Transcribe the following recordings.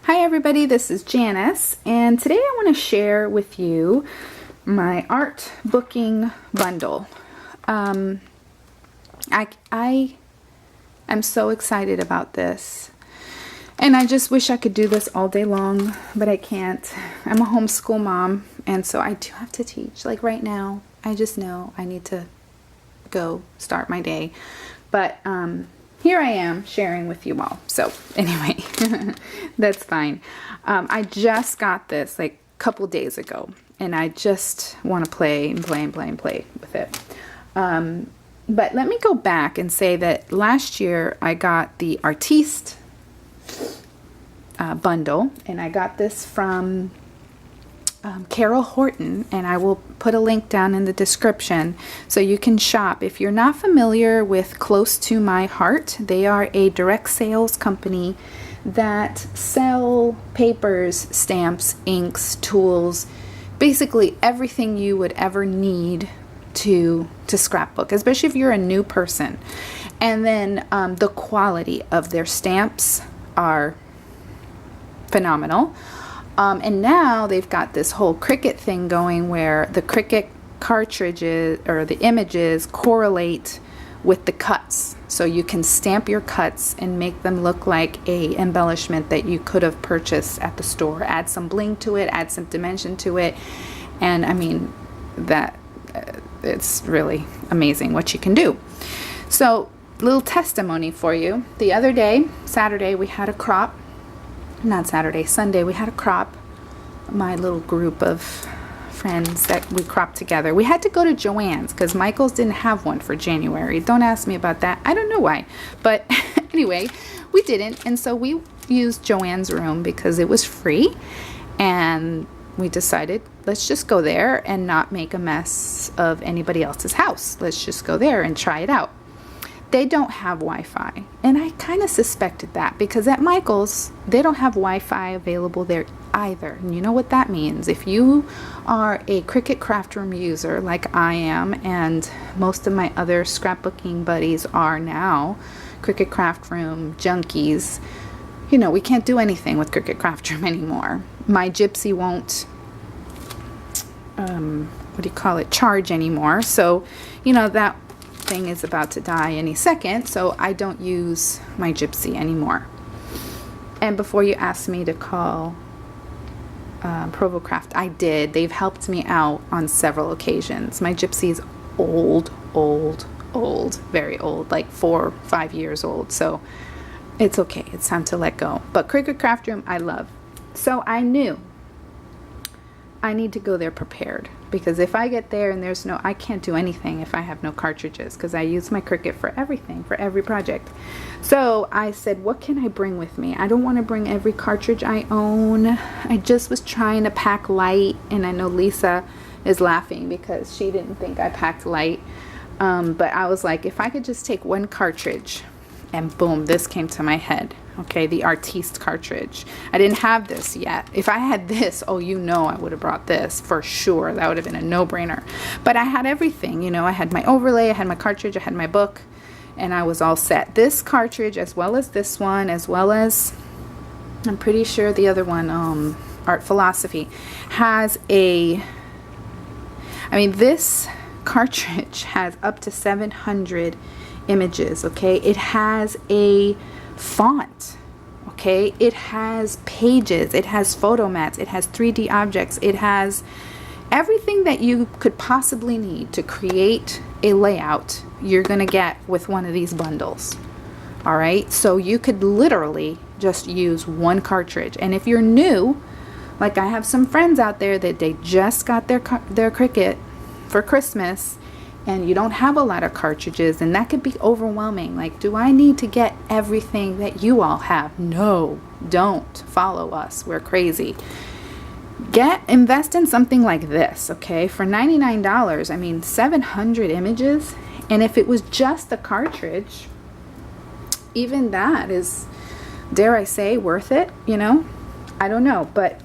Hi everybody, this is Janice, and today I want to share with you my art booking bundle. I am so excited about this, and I just wish I could do this all day long, but I can't. I'm a homeschool mom, and so I do have to teach. Like right now, I just know I need to go start my day, but here I am sharing with you all. So anyway, that's fine. I just got this like a couple days ago, and I just want to play and play and play and play with it. But let me go back and say that last year I got the Artiste bundle, and I got this from Carol Horton, and I will put a link down in the description so you can shop. If you're not familiar with Close to My Heart, they are a direct sales company that sell papers, stamps, inks, tools, basically everything you would ever need to scrapbook, especially if you're a new person. And then the quality of their stamps are phenomenal. And now they've got this whole Cricut thing going where the Cricut cartridges or the images correlate with the cuts. So you can stamp your cuts and make them look like a embellishment that you could have purchased at the store. Add some bling to it, add some dimension to it. And I mean, that it's really amazing what you can do. So, little testimony for you. The other day, Saturday, we had a crop. Not Saturday, Sunday, we had a crop. My little group of friends that we cropped together. We had to go to Joann's because Michael's didn't have one for January. Don't ask me about that. I don't know why. But anyway, we didn't. And so we used Joann's room because it was free. And we decided, let's just go there and not make a mess of anybody else's house. Let's just go there and try it out. They don't have Wi-Fi, and I kind of suspected that because at Michael's they don't have Wi-Fi available there either. And you know what that means? If you are a Cricut craft room user like I am, and most of my other scrapbooking buddies are now Cricut craft room junkies, you know, we can't do anything with Cricut craft room anymore. My Gypsy won't charge anymore, so you know that thing is about to die any second, so I don't use my Gypsy anymore. And before you ask me to call Provocraft, I did. They've helped me out on several occasions. My Gypsy is old, very old, like 4 or 5 years old, so it's okay. It's time to let go. But Cricut Craft Room, I love. So I knew I need to go there prepared, because if I get there and I can't do anything if I have no cartridges, because I use my Cricut for everything, for every project. So I said, what can I bring with me? I don't want to bring every cartridge I own. I just was trying to pack light, and I know Lisa is laughing because she didn't think I packed light. But I was like, if I could just take one cartridge, and boom, this came to my head. Okay, the Artiste Cartridge. I didn't have this yet. If I had this, oh, you know I would have brought this for sure. That would have been a no-brainer. But I had everything, you know. I had my overlay, I had my cartridge, I had my book, and I was all set. This cartridge, as well as this one, as well as, I'm pretty sure the other one, Art Philosophy, has this cartridge has up to 700 images, okay? It has a font, okay? It has pages, it has photo mats, it has 3D objects, it has everything that you could possibly need to create a layout. You're gonna get with one of these bundles. All right, so you could literally just use one cartridge. And if you're new, like I have some friends out there that they just got their Cricut for Christmas, and you don't have a lot of cartridges, and that could be overwhelming. Like, do I need to get everything that you all have? No, don't follow us. We're crazy. Invest in something like this, okay? For $99, I mean, 700 images. And if it was just the cartridge, even that is, dare I say, worth it, you know? I don't know, but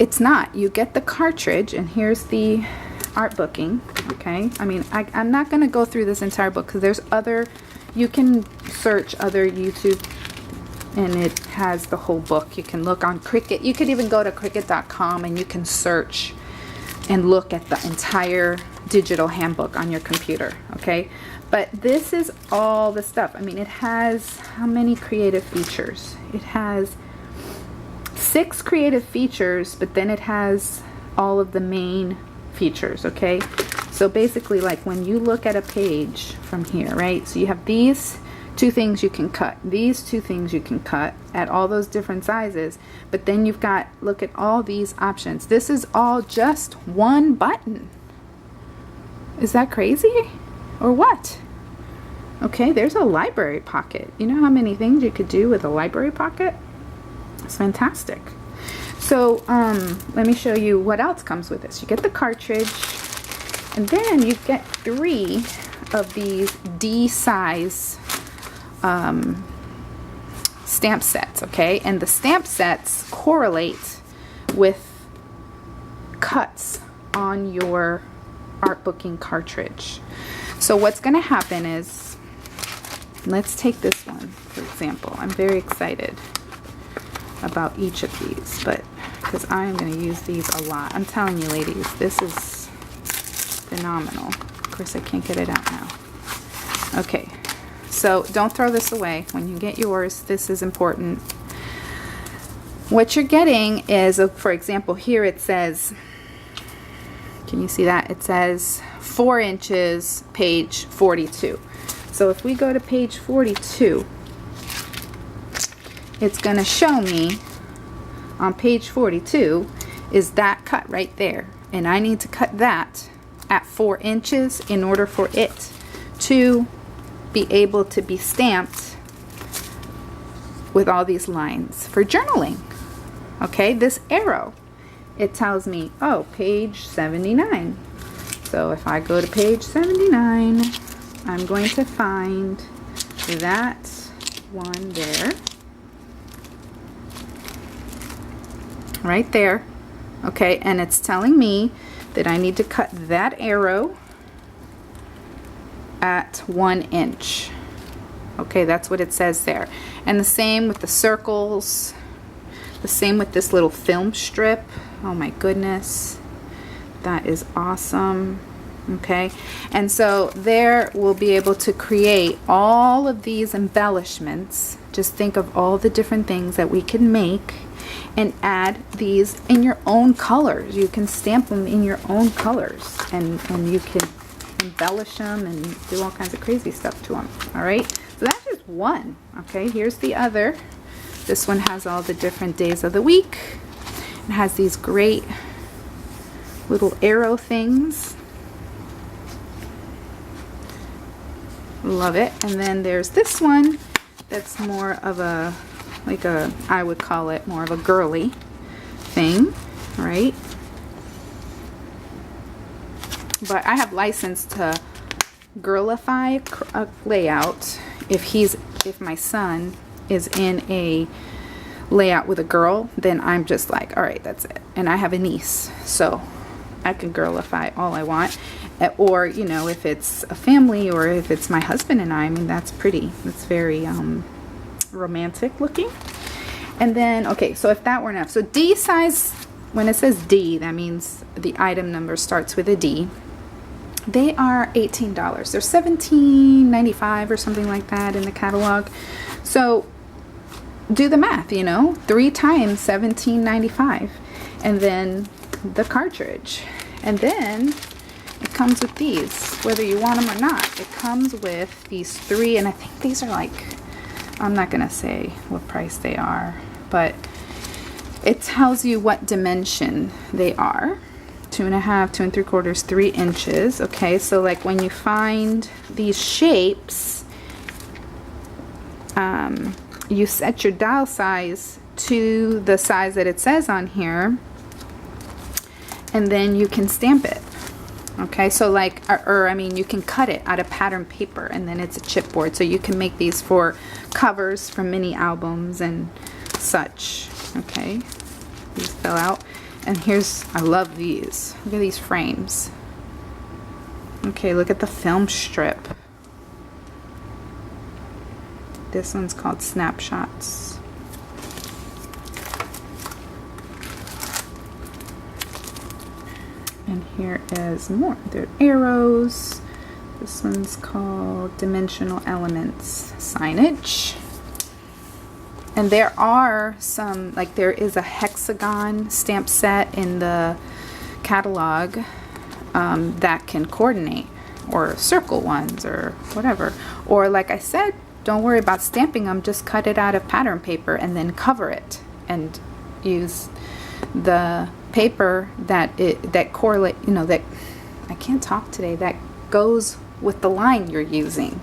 it's not. You get the cartridge, and here's the art booking, okay? I mean, I'm not going to go through this entire book because there's other, you can search other YouTube and it has the whole book. You can look on Cricut. You could even go to Cricut.com and you can search and look at the entire digital handbook on your computer, okay? But this is all the stuff. I mean, it has how many creative features? It has 6 creative features, but then it has all of the main features, okay? So basically, like when you look at a page from here, right? So you have these 2 things you can cut, these 2 things you can cut at all those different sizes, but then you've got, look at all these options. This is all just one button. Is that crazy or what? Okay, there's a library pocket. You know how many things you could do with a library pocket? It's fantastic. So let me show you what else comes with this. You get the cartridge, and then you get 3 of these D size stamp sets, okay? And the stamp sets correlate with cuts on your Arbooking cartridge. So what's going to happen is, let's take this one for example. I'm very excited about each of these, but because I'm going to use these a lot. I'm telling you, ladies, this is phenomenal. Of course, I can't get it out now. Okay, so don't throw this away when you get yours. This is important. What you're getting is, for example, here it says, can you see that? It says 4 inches, page 42. So if we go to page 42, it's going to show me on page 42 is that cut right there. And I need to cut that at 4 inches in order for it to be able to be stamped with all these lines for journaling. Okay, this arrow, it tells me, oh, page 79. So if I go to page 79, I'm going to find that one there. Right there. Okay, and it's telling me that I need to cut that arrow at 1 inch. Okay, that's what it says there. And the same with the circles. The same with this little film strip. Oh my goodness. That is awesome. Okay, and so there we'll be able to create all of these embellishments. Just think of all the different things that we can make and add these in your own colors. You can stamp them in your own colors, and you can embellish them and do all kinds of crazy stuff to them. All right, so that's just one. Okay, here's the other. This one has all the different days of the week. It has these great little arrow things. Love it. And then there's this one that's more of a, like a, I would call it more of a girly thing, right? But I have license to girlify a layout if my son is in a layout with a girl, then I'm just like, all right, that's it. And I have a niece, so I can girlify all I want. Or, you know, if it's a family, or if it's my husband and I mean, that's pretty. That's very romantic looking. And then, okay, so if that were enough. So D size, when it says D, that means the item number starts with a D. They are $18. They're $17.95 or something like that in the catalog. So do the math, you know, 3 times $17.95, and then the cartridge. And then it comes with these, whether you want them or not. It comes with these 3, and I think these are like, I'm not gonna say what price they are, but it tells you what dimension they are. 2.5, 2 3/4, 3 inches. Okay, so like when you find these shapes, you set your dial size to the size that it says on here, and then you can stamp it. Okay, so like, or I mean, you can cut it out of pattern paper, and then it's a chipboard, so you can make these for covers for mini albums and such. Okay, these fell out. And here's, I love these. Look at these frames. Okay, look at the film strip. This one's called Snapshots. And here is more. There are arrows. This one's called Dimensional Elements Signage. And there are some, like there is a hexagon stamp set in the catalog that can coordinate, or circle ones or whatever. Or like I said, don't worry about stamping them, just cut it out of pattern paper and then cover it and use the paper that correlate, you know, that I can't talk today, that goes with the line you're using.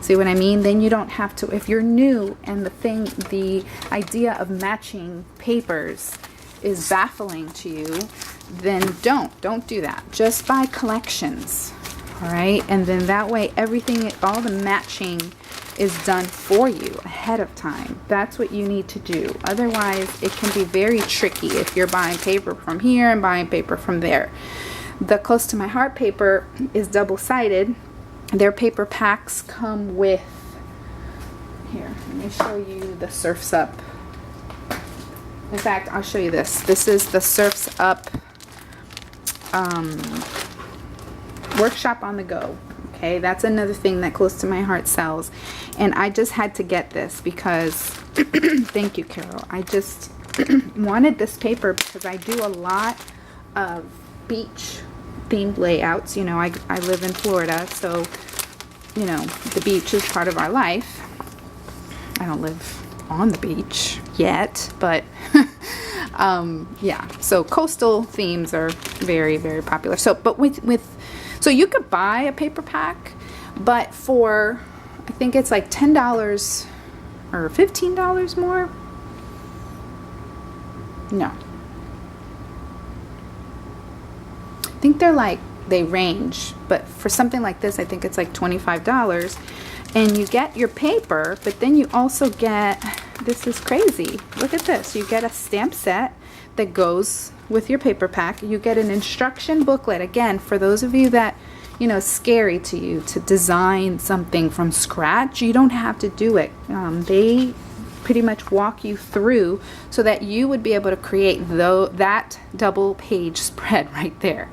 See what I mean? Then you don't have to, if you're new and the idea of matching papers is baffling to you, then don't do that. Just buy collections, all right? And then that way everything, all the matching is done for you ahead of time. That's what you need to do. Otherwise, it can be very tricky if you're buying paper from here and buying paper from there. The Close to My Heart paper is double-sided. Their paper packs come with, here, let me show you the Surf's Up. In fact, I'll show you this. This is the Surf's Up Workshop on the Go. Okay, that's another thing that Close to My Heart sells. And I just had to get this because, thank you, Carol. I just wanted this paper because I do a lot of beach themed layouts. You know, I live in Florida, so, you know, the beach is part of our life. I don't live on the beach yet, but yeah, so coastal themes are very, very popular. So, but so you could buy a paper pack, but for, I think it's like $10 or $15 more. No. I think they range, but for something like this, I think it's like $25. And you get your paper, but then you also get, this is crazy. Look at this. You get a stamp set that goes with your paper pack. You get an instruction booklet. Again, for those of you that, you know, it's scary to you to design something from scratch, you don't have to do it. They pretty much walk you through so that you would be able to create that double page spread right there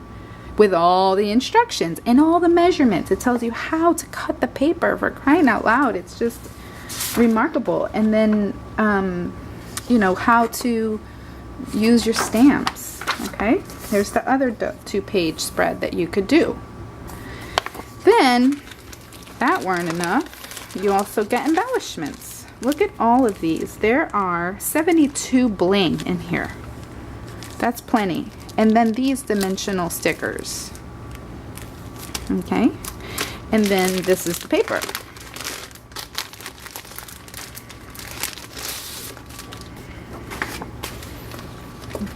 with all the instructions and all the measurements. It tells you how to cut the paper, for crying out loud. It's just remarkable. And then, you know, how to use your stamps. Okay, here's the other 2-page spread that you could do. Then, if that weren't enough, you also get embellishments. Look at all of these. There are 72 bling in here. That's plenty. And then these dimensional stickers. Okay, and then this is the paper.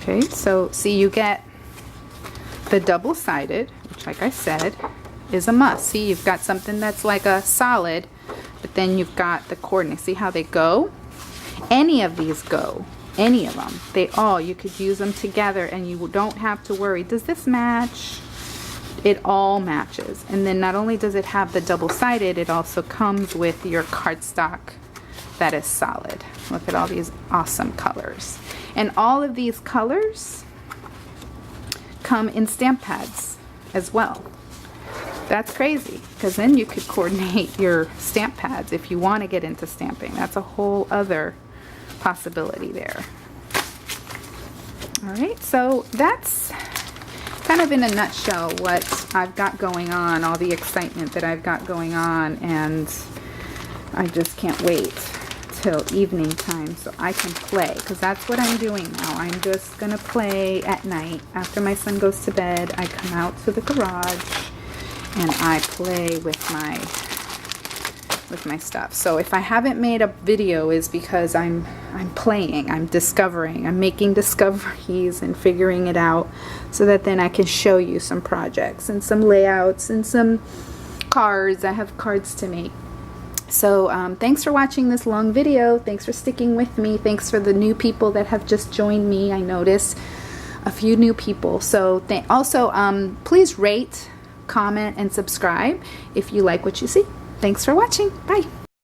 Okay, so see, you get the double-sided, which, like I said, is a must. See, you've got something that's like a solid, but then you've got the coordinates. See how they go? Any of these go. Any of them. They all, you could use them together and you don't have to worry, does this match? It all matches. And then not only does it have the double-sided, it also comes with your cardstock that is solid. Look at all these awesome colors. And all of these colors come in stamp pads as well. That's crazy, because then you could coordinate your stamp pads if you want to get into stamping. That's a whole other possibility there. All right, so that's kind of in a nutshell what I've got going on, all the excitement that I've got going on, and I just can't wait till evening time so I can play, because that's what I'm doing now. I'm just gonna play at night after my son goes to bed. I come out to the garage and I play with my stuff. So if I haven't made a video, is because I'm playing, I'm discovering, I'm making discoveries and figuring it out, so that then I can show you some projects and some layouts and some cards. I have cards to make. So thanks for watching this long video. Thanks for sticking with me. Thanks for the new people that have just joined me. I noticed a few new people. So also please rate, comment, and subscribe if you like what you see. Thanks for watching. Bye.